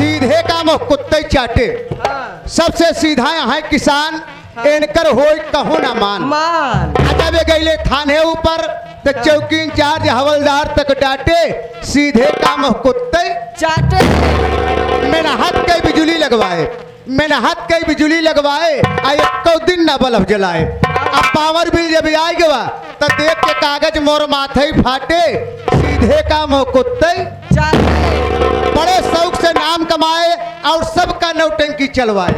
सीधे का मुँह कुत्ते चाटे। सबसे सीधा यहाँ किसान इनकर हो कहो ना मान। जब गईले थाने ऊपर तो चौकी इंचार्ज हवलदार तक डांटे, सीधे का मुँह कुत्ते चाटे। मेहनत के बिजली लगवाए, मेहनत के बिजली लगवाए, आ एको दिन न बल्ब जलाए। अब पावर बिल जब आई गवा तो देख के कागज मोर माथे ही फाटे, सीधे का मुँह कुत्ते चाटे। बड़े शौक से नाम कमाए और सबका नौटंकी चलवाए।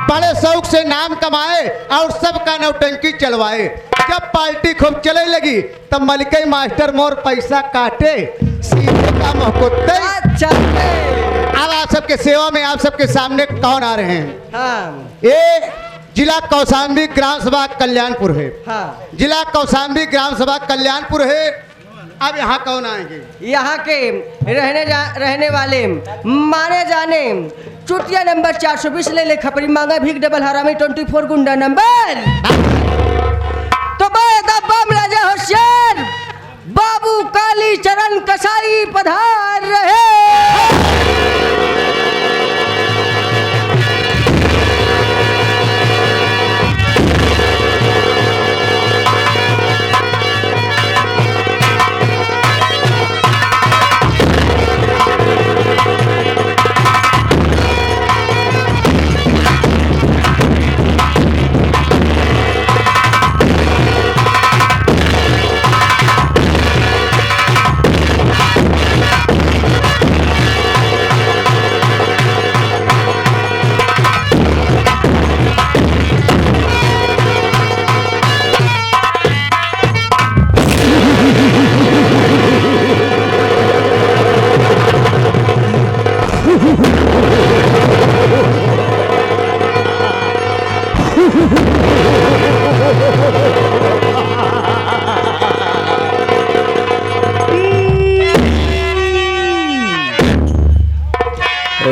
बड़े शौक से नाम कमाए और सबका नौटंकी चलवाए। जब पार्टी खूब चले लगी तब मलिकई मास्टर मोर पैसा काटे, सीधे का मुँह कुत्ते चाटे। अब आप सबके सेवा में आप सबके सामने कौन आ रहे हैं? ये जिला कौशाम्बी ग्राम सभा कल्याणपुर है। जिला कौशाम्बी ग्राम सभा कल्याणपुर है। अब यहाँ कौन आएंगे? यहाँ के रहने वाले माने जाने चुटिया नंबर 420 ले ले खपरी मांगा भीख डबल हरामी 24 गुंडा नंबर। तो बम राजा होशियार बाबू काली चरण कसाई पधार रहे।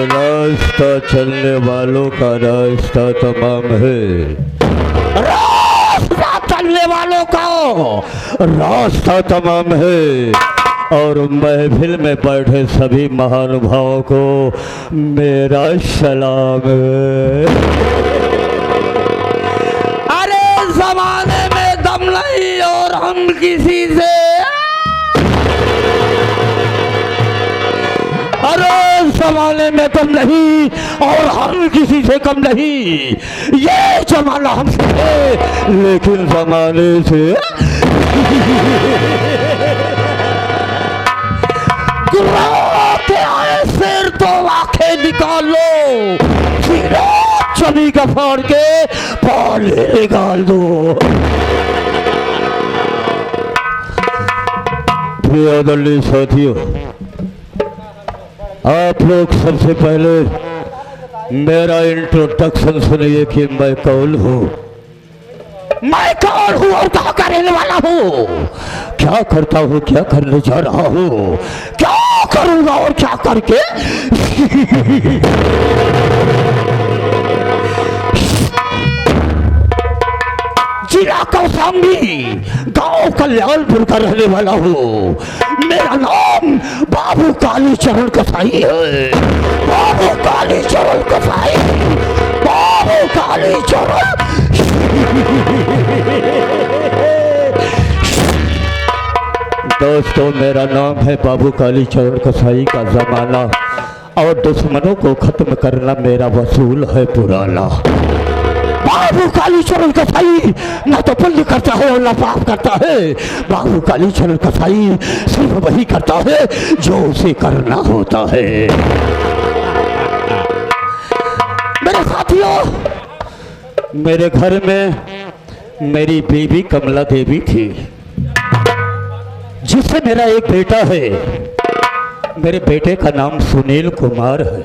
रास्ता चलने वालों का रास्ता तमाम है, रास्ता चलने वालों का रास्ता तमाम है। और महफिल में बैठे सभी महानुभावों को मेरा सलाम है। अरे जमाने में दम नहीं और हम किसी से, अरे जमाने में कम नहीं और हम किसी से कम नहीं। ये जमाना हमसे है लेकिन जमाने से गुर्राते आए सिर तो आंखें निकालो, चली का फाड़ के पाले निकाल दो। प्रिय आदरणीय साथियों, आप लोग सबसे पहले मेरा इंट्रोडक्शन सुनिए कि मैं कौन हूँ, मैं कौन हूँ और क्या करने वाला हूँ, क्या करता हूँ, क्या करने जा रहा हूँ, क्या करूँगा और क्या करके। जिला कौशाम्बी गांव कल्याणपुर का रहने वाला हूँ। मेरा नाम बाबू काली चरण कसाई है। बाबू काली चरण कसाई, बाबू काली चरण। दोस्तों, मेरा नाम है बाबू काली चरण कसाई का जमाना और दुश्मनों को खत्म करना मेरा वसूल है पुराना। बाबू काली चरण कसाई ना तो पुण्य करता है और ना पाप करता है। बाबू काली चरण कसाई सिर्फ वही करता है जो उसे करना होता है। मेरे साथियों, मेरे घर में मेरी बीवी कमला देवी थी, जिससे मेरा एक बेटा है। मेरे बेटे का नाम सुनील कुमार है।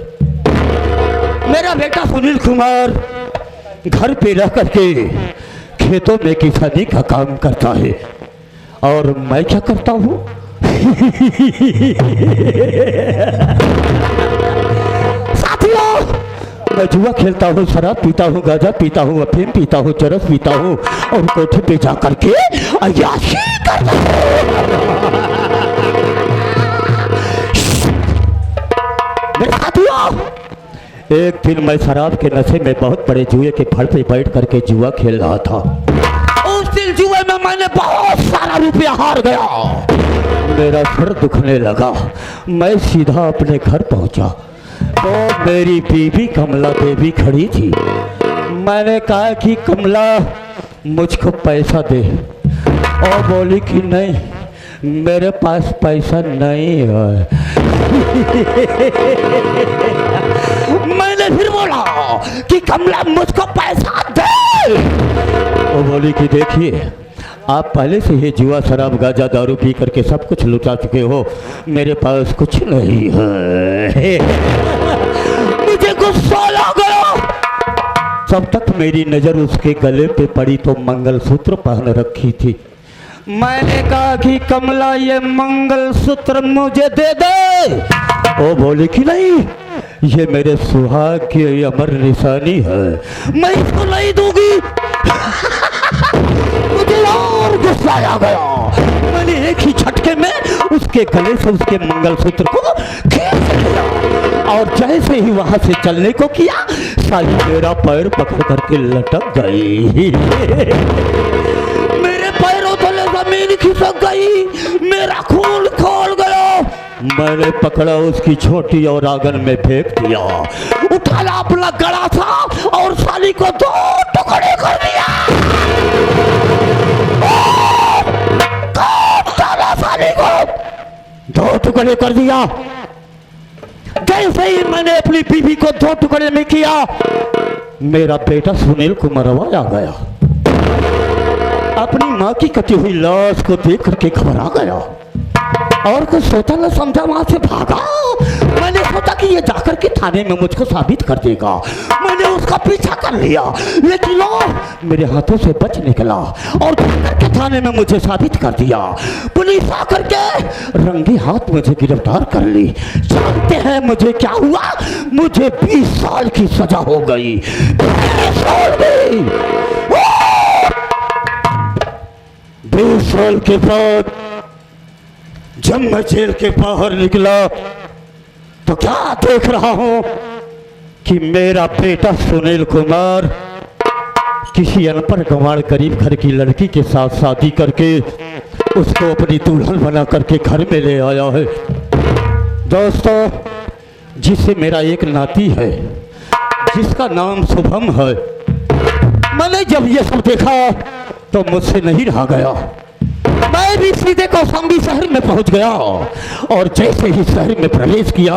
मेरा बेटा सुनील कुमार घर पे रह करके खेतों में किसानी का काम करता है और मैं क्या करता हूँ। साथियों, मैं जुआ खेलता हूँ, शराब पीता हूँ, गांजा पीता हूँ, अफीम पीता हूँ, चरस पीता हूँ और कोठे पे जा करके अय्याशी करता हूँ। मेरे साथियों, एक दिन मैं शराब के नशे में बहुत बड़े जुए के फड़ पे बैठ करके जुआ खेल रहा था। उस दिन जुए में मैंने बहुत सारा रुपया हार गया। मेरा सर दुखने लगा। मैं सीधा अपने घर पहुंचा तो मेरी बीवी कमला देवी खड़ी थी। मैंने कहा कि कमला मुझको पैसा दे, और बोली कि नहीं मेरे पास पैसा नहीं है। मैंने फिर बोला कि कमला मुझको पैसा दे। वो बोली कि देखिए आप पहले से ही जुआ शराब गांजा दारू पी करके सब कुछ लुटा चुके हो, मेरे पास कुछ नहीं है। मुझे गुस्सा लग गया। तब तक मेरी नजर उसके गले पे पड़ी तो मंगलसूत्र पहन रखी थी। मैंने कहा कि कमला ये मंगलसूत्र मुझे दे दे। वो बोली कि नहीं ये मेरे सुहाग की अमर निशानी है, मैं इसको नहीं दूंगी। मुझे और गुस्सा आ गया। मैंने एक ही झटके में उसके गले से उसके मंगलसूत्र को खींच लिया और जैसे ही वहां से चलने को किया साली मेरा पैर पकड़ करके लटक गई। मेरे पैरों तले जमीन खिसक गई, मेरा खून खोल गया। मैंने पकड़ा उसकी छोटी और आंगन में फेंक दिया, उठाया अपना गड़ा था और साली को 2 टुकड़े कर दिया। साली को 2 टुकड़े कर दिया। जैसे ही मैंने अपनी बीवी को 2 टुकड़े में किया मेरा बेटा सुनील कुमारवा आ गया। अपनी माँ की कटी हुई लाश को देख करके घबरा गया और कुछ सोचा न समझा वहां से भागा। मैंने सोचा कि ये जाकर के थाने में मुझको साबित कर देगा। मैंने उसका पीछा कर लिया लेकिन वो मेरे हाथों से बच निकला और जाकर के थाने में मुझे साबित कर दिया। पुलिस आकर के रंगे हाथ मुझे गिरफ्तार कर ली। जानते हैं मुझे क्या हुआ? मुझे 20 साल की सजा हो गई। 20 साल के बाद जब मैं जेल के बाहर निकला तो क्या देख रहा हूं कि मेरा बेटा सुनील कुमार किसी अनपढ़ गंवार गरीब घर की लड़की के साथ शादी करके उसको अपनी दुल्हन बना करके घर में ले आया है। दोस्तों, जिससे मेरा एक नाती है जिसका नाम शुभम है। मैंने जब ये सब देखा तो मुझसे नहीं रहा गया। मैं भी सीधे कौशाम्बी शहर में पहुंच गया और जैसे ही शहर में प्रवेश किया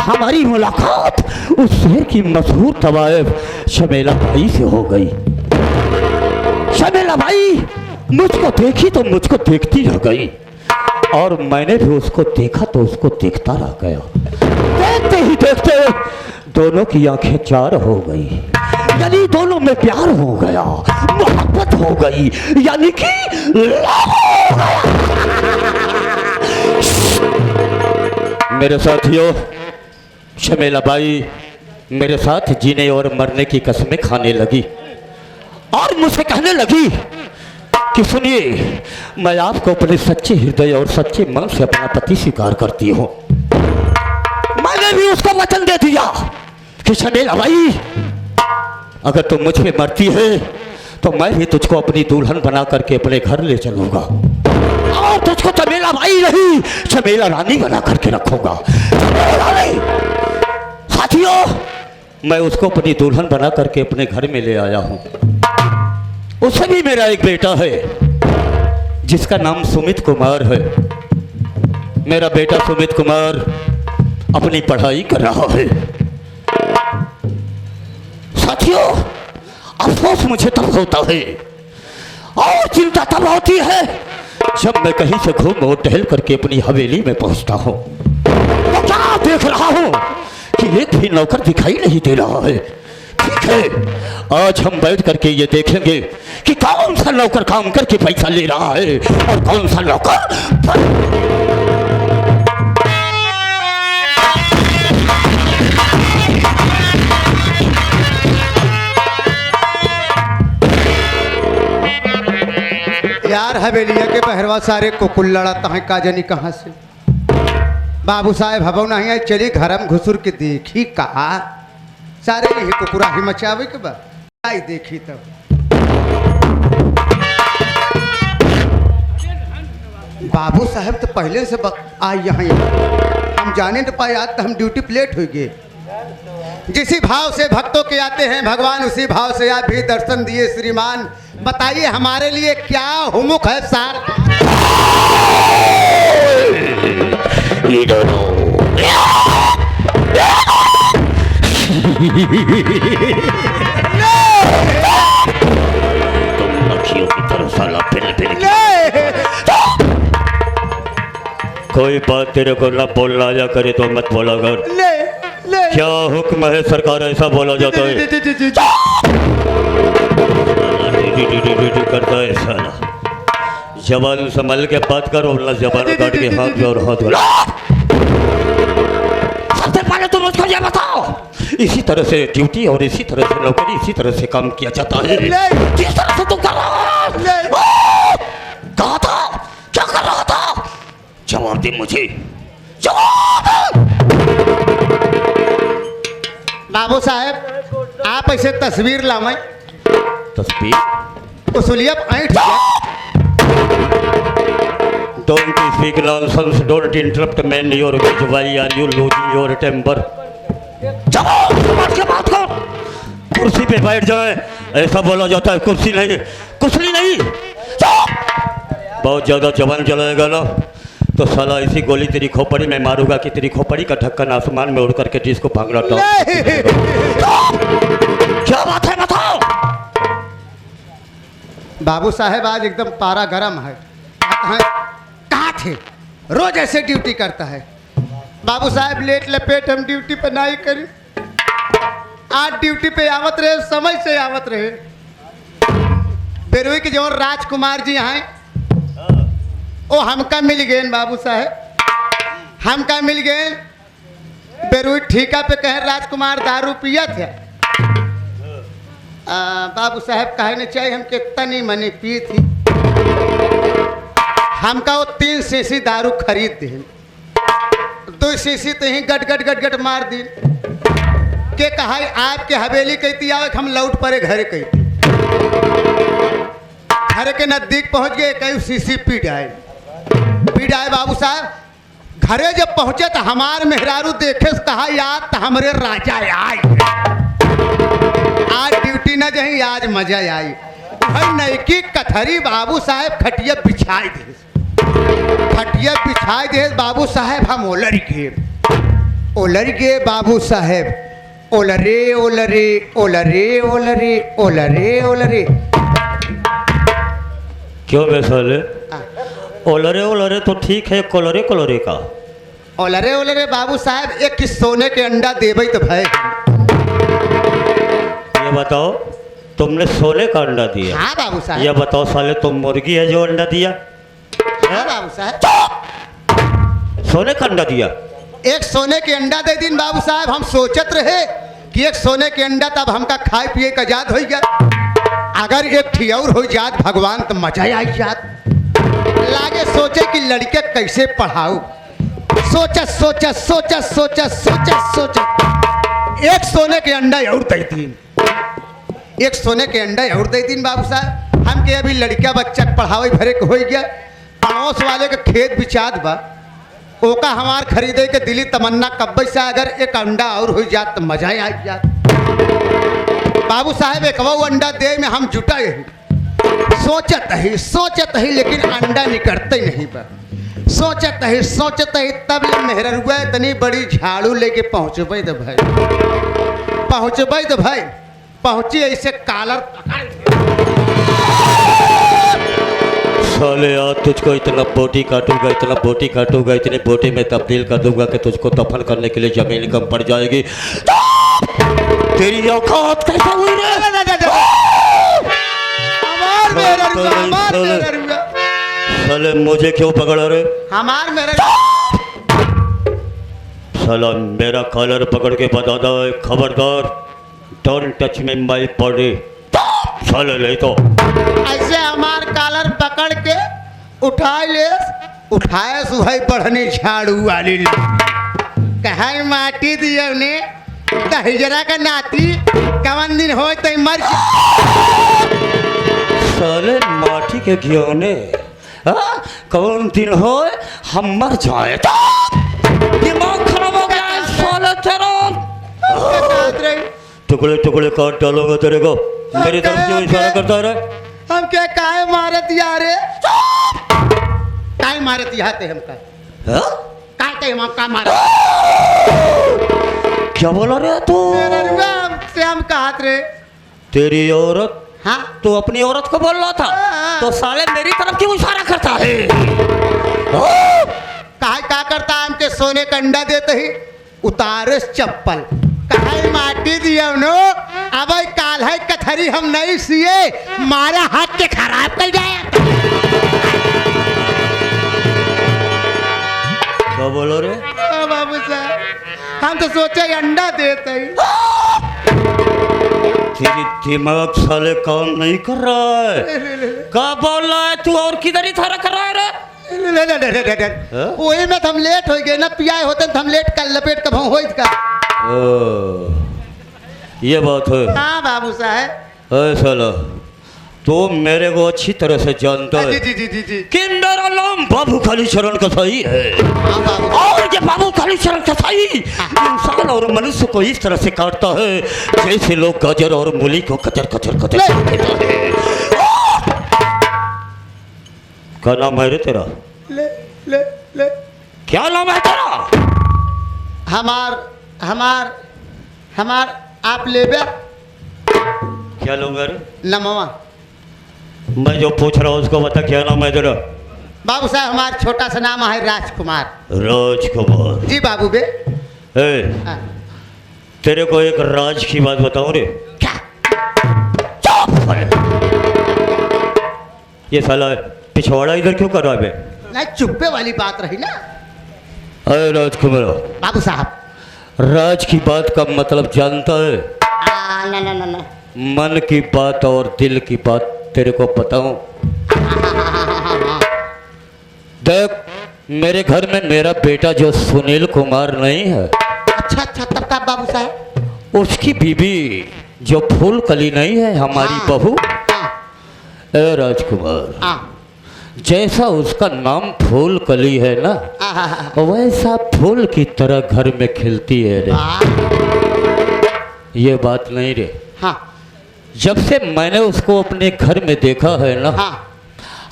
हमारी मुलाकात उस शहर की मशहूर तवायफ शमेला भाई से हो गई। शमेला भाई मुझको देखी तो मुझको देखती रह गई और मैंने भी उसको देखा तो उसको देखता रह गया। देखते ही देखते दोनों की आंखें चार हो गई, यानी दोनों में प्यार हो गया, मोहब्बत हो गई, यानी कि लव हो गया। मेरे साथियों, शमेला बाई मेरे साथ जीने और मरने की कसमें खाने लगी और मुझसे कहने लगी कि सुनिए, मैं आपको अपने सच्चे हृदय और सच्चे मन से अपना पति स्वीकार करती हूँ। मैंने भी उसको वचन दे दिया कि शमेला बाई अगर तुम मुझ पे मरती है तो मैं भी तुझको अपनी दुल्हन बना करके अपने घर ले चलूंगा और तुझको शमेला भाई नहीं शमेला रानी बना करके रखूंगा। साथियों, मैं उसको अपनी दुल्हन बना करके अपने घर में ले आया हूं। उसे भी मेरा एक बेटा है जिसका नाम सुमित कुमार है। मेरा बेटा सुमित कुमार अपनी पढ़ाई कर रहा है। साथियों, अफसोस मुझे तब होता है और चिंता तब होती है जब मैं कहीं से घूम और टहल करके अपनी हवेली में पहुंचता हूं तो क्या देख रहा हूं कि एक भी नौकर दिखाई नहीं दे रहा है। ठीक है, आज हम बैठ करके ये देखेंगे कि कौन सा नौकर काम करके पैसा ले रहा है और कौन सा नौकर। यार हवेलिया के बहरवा सारे कुकुल लड़ाता है का जानी कहाँ से। बाबू साहेब हबो नहीं आई चली घरम घुसुर के देखी कहा सारे यही कुकुरा ही मचावे के बा आई देखी तब बाबू साहब तो पहले से आई यहाँ हम जाने न पाए आज तो हम ड्यूटी प्लेट हो गए। जिसी भाव से भक्तों के आते हैं भगवान उसी भाव से आप भी दर्शन दिए श्रीमान। बताइए हमारे लिए क्या हुमुक है सार। तुम मक्खियों की तरह साला पिल पिल कोई बात तेरे को ना बोलना जा करे तो मत बोला कर। ले ले क्या हुक्म है सरकार ऐसा बोला जाता है करता है साला। जबान संभल के बात करो वरना जबान काट के हाथ में और हाथ गला। सबसे पहले तुम मुझको ये बताओ इसी तरह से ड्यूटी और इसी तरह से नौकरी इसी तरह से काम किया जाता है किस तरह से तुम कर रहा कहा था क्या कर रहा था जवाब दे मुझे जवाब। बाबू साहब आप ऐसे तस्वीर लावे तस्वीर उसूलिया ऐठ Don't speak nonsense. Don't interrupt man. Your why are you losing your temper? चलो समझ के बात कर। कुर्सी पे बैठ जाए ऐसा बोला जाता है कुर्सी नहीं कुर्सी नहीं। बहुत ज़्यादा जवान चलाएगा ना तो साला इसी गोली तेरी खोपड़ी में मारूंगा कि तेरी खोपड़ी का ढक्कन आसमान में उड़ करके जिसको भागना था। क्या बात है बताओ। बाबू साहब आज एकदम पारा गरम है। कहाँ थे रोज ऐसे ड्यूटी करता है बाबू साहब लेट लपेट हम ड्यूटी पे नहीं करी आज ड्यूटी पे आवत रहे समय से आवत रहे। बेरुई के जो राजकुमार जी हैं वो हमका मिल गए बाबू साहब हमका मिल गए बेरुई ठीका पे कहे राजकुमार दारू पिया थे बाबू साहब कहे न चाहिए हम कितना नहीं मनी पी थी हमका वो 3 शीशी दारू खरीद दे 2 शीशी तो ही गट गट गट गट मार दी के कहा आपके हवेली कहती आवे हम लौट पड़े घर कहती घर के नजदीक पहुंच गए कई शीशी पी जाए बाबू साहब घरे जब पहुंचे तो हमार मेहरारू देखे कहा याद तो हमारे राजा आए आज ड्यूटी न जही आज मजा आई भाई नैकी कथरी बाबू साहब खटिया बिछाई दे बाबू साहब हम ओलर गे बाबू साहब ओलरे ओलरे ओलरे ओलरे ओलरे ओलरे क्यों बेसाले ओलरे ओलरे तो ठीक है कोलरे कोलरे का ओलरे ओलरे बाबू साहब एक सोने के अंडा देवे तो भाई ये बताओ तुमने सोने का अंडा दिया। हाँ बाबू साहब ये बताओ साले तुम मुर्गी है जो अंडा दिया। हाँ बाबू साहब सोने का अंडा दिया एक सोने के अंडा दे दिन बाबू साहब हम सोचत रहे कि एक सोने के अंडा तब हमका खाए पिए का याद हो गया अगर एक ठियौर हो जात भगवान तो मजा आई जात लागे सोचे कि लड़के कैसे पढ़ाऊ सोचा एक सोने के अंडा और दे दिन एक सोने के अंडा और दे दिन बाबू साहब हम के अभी लड़का बच्चा पढ़ावे भरे के हो गया पड़ोस वाले के खेत बिचात बा ओका हमार खरीदे के दिली तमन्ना कब्बे से अगर एक अंडा और हो जात तो मजा ही आ जात बाबू साहब एक वो अंडा दे में हम जुटाए सोचत ही लेकिन अंडा निकलते नहीं बा सोचत ही तब ले मेहररुआ इतनी बड़ी झाड़ू लेके पहुँचबे तो भाई पहुँची ऐसे कालर साले यार तुझको इतना बोटी काटूंगा इतने बोटी में तब्दील कर दूंगा कि तुझको दफन करने के लिए जमीन कम पड़ जाएगी। तेरी औकात कैसे हुई साले मुझे क्यों पकड़ा रे हमार मेरे साला मेरा कॉलर पकड़ के बता दो खबरदार don't touch me my body साले ले तो ऐसे हमार कॉलर पकड़ के उठा ले उठाए सुहाई बढ़ने झाड़ू वाली कहा माटी दियो ने हिजरा का नाती कवन दिन हो तो मर साले माटी के घियोने कौन दिन हो हम मर जाए दिमाग खराब हो गया है साले तेरा। टुकड़े टुकड़े काट डालूंगा तेरे को। मेरी तरफ क्यों इशारा करता रहे? हम क्या काहे मारत यारे काहे मारत याते हम काहे हम का मारत क्या बोला रे तू? से हम कहत रे तेरी औरत हाँ तू अपनी औरत को बोल रहा था तो साले मेरी तरफ क्यों इशारा करता है? काहे का करता है हमके सोने का अंडा देते ही उतारे चप्पल काहे माटी दिया नो अब काल है कथरी हम नहीं सिए मारा हाथ के खराब कर जाए। क्या बोलो रे? बाबू साहब हम तो सोचे अंडा देते ही तेरी दिमाग साले काम नहीं कर रहा है। क्या बोल रहा है तू और किधर इशारा कर रहा है रे? वही में हम लेट हो गए ना पियाए होते हम लेट कर लपेट कब हो इसका ये बात है। हाँ बाबू साहब साला तो मेरे को अच्छी तरह से जानता है जी जी जी जी कि मेरा नाम बाबू कालीचरण कसाई है हाँ बाबू और ये बाबू कालीचरण कसाई इंसान और मनुष्य को इस तरह से काटता है जैसे लोग गाजर और मूली को कचर कचर कचर काटता है। क्या नाम है रे तेरा? ले ले ले क्या नाम है तेरा? हमार हमार हमार आप लेबे क्या लूंगा रे? नमवा मैं जो पूछ रहा हूँ उसको बता क्या नाम है तेरा? बाबू साहब हमारा छोटा सा नाम है राजकुमार। राजकुमार जी बाबू बे हाँ। तेरे को एक राज की बात बताऊं रे। क्या चुप है। ये साला पिछवाड़ा इधर क्यों कर रहा है बे? नहीं चुप्पे वाली बात रही ना अरे राजकुमार बाबू साहब राज की बात का मतलब जानता है? ना ना ना ना मन की बात और दिल की बात तेरे को बताऊं। देख मेरे घर में मेरा बेटा जो सुनील कुमार नहीं है अच्छा अच्छा तब का बाबू साहब उसकी बीबी जो फूल कली नहीं है हमारी हाँ। बहू हाँ ए राजकुमार हाँ जैसा उसका नाम फूल कली है ना वैसा फूल की तरह घर में खिलती है रे। ये बात नहीं रे। हाँ जब से मैंने उसको अपने घर में देखा है ना हाँ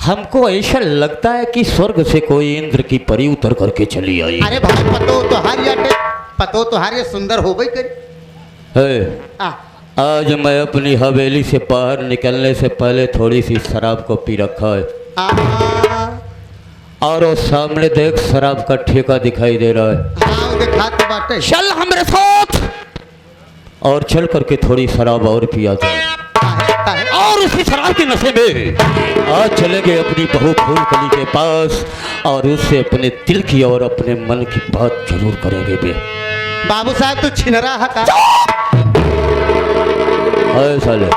हमको ऐसा लगता है कि स्वर्ग से कोई इंद्र की परी उतर करके चली आई। अरे भाई पतो तो हार ये सुंदर हो गई करी है हाँ आज मैं अपनी हवेली से बाहर निकलने से पहले थोड़ी सी शराब को पी रखा है और वो सामने देख शराब का ठेका दिखाई दे रहा है। हाँ वो देखा तो बाटे चल हमारे साथ और चल करके थोड़ी शराब और पिया जाए काहे और उसी शराब के नशे में आज चलेंगे अपनी बहू फूल कली के पास और उससे अपने दिल की और अपने मन की बात जरूर करेंगे बे। बाबू साहब तू छिनरा है का अरे साले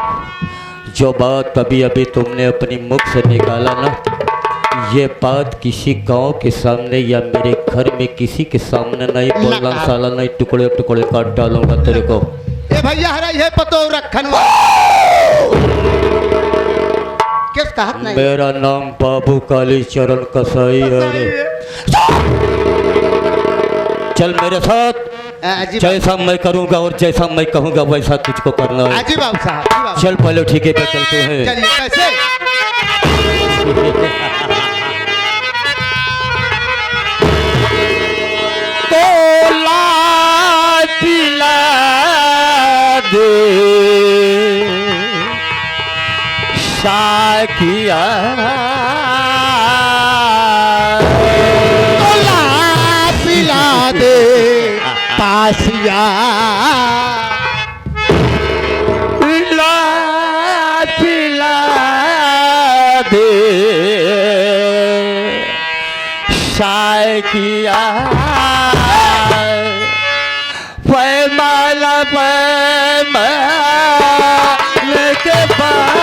जो बात अभी अभी तुमने अपनी मुख से निकाला ना ये बात किसी गांव के सामने या मेरे घर में किसी के सामने नहीं बोलना साला नहीं टुकड़े टुकड़े काट डालूंगा तेरे को। ए भैया हरा ये पतो रखन किस कहत नहीं मेरा नाम बाबू कालीचरण कसाई है रे। चल मेरे साथ जैसा मैं करूंगा और जैसा मैं कहूंगा वैसा तुझको करना है। जी बाबू साहब जी बाबू चल पहले ठीके पे चलते हैं। चलिए कैसे तो ला पिला दे साकिया पिला दे पासिया ला पिला दे साकिया पैमाला पैमाला के बाद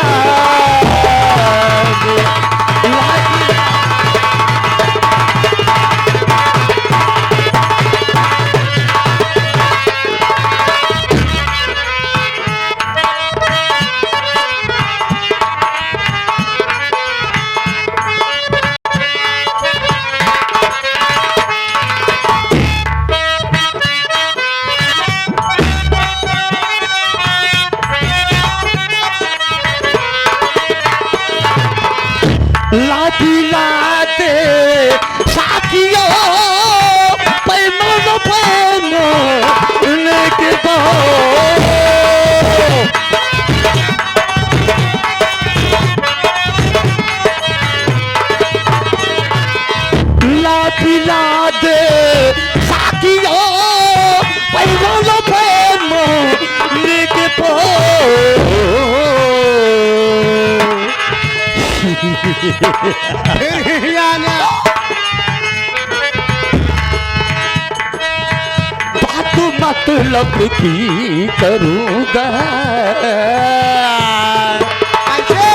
फिर ही आना। बात मतलब की करूँगा, कैसे?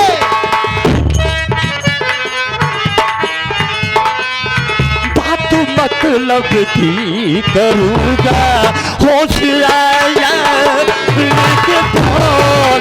बात मतलब की करूँगा, होशियार लेके फोन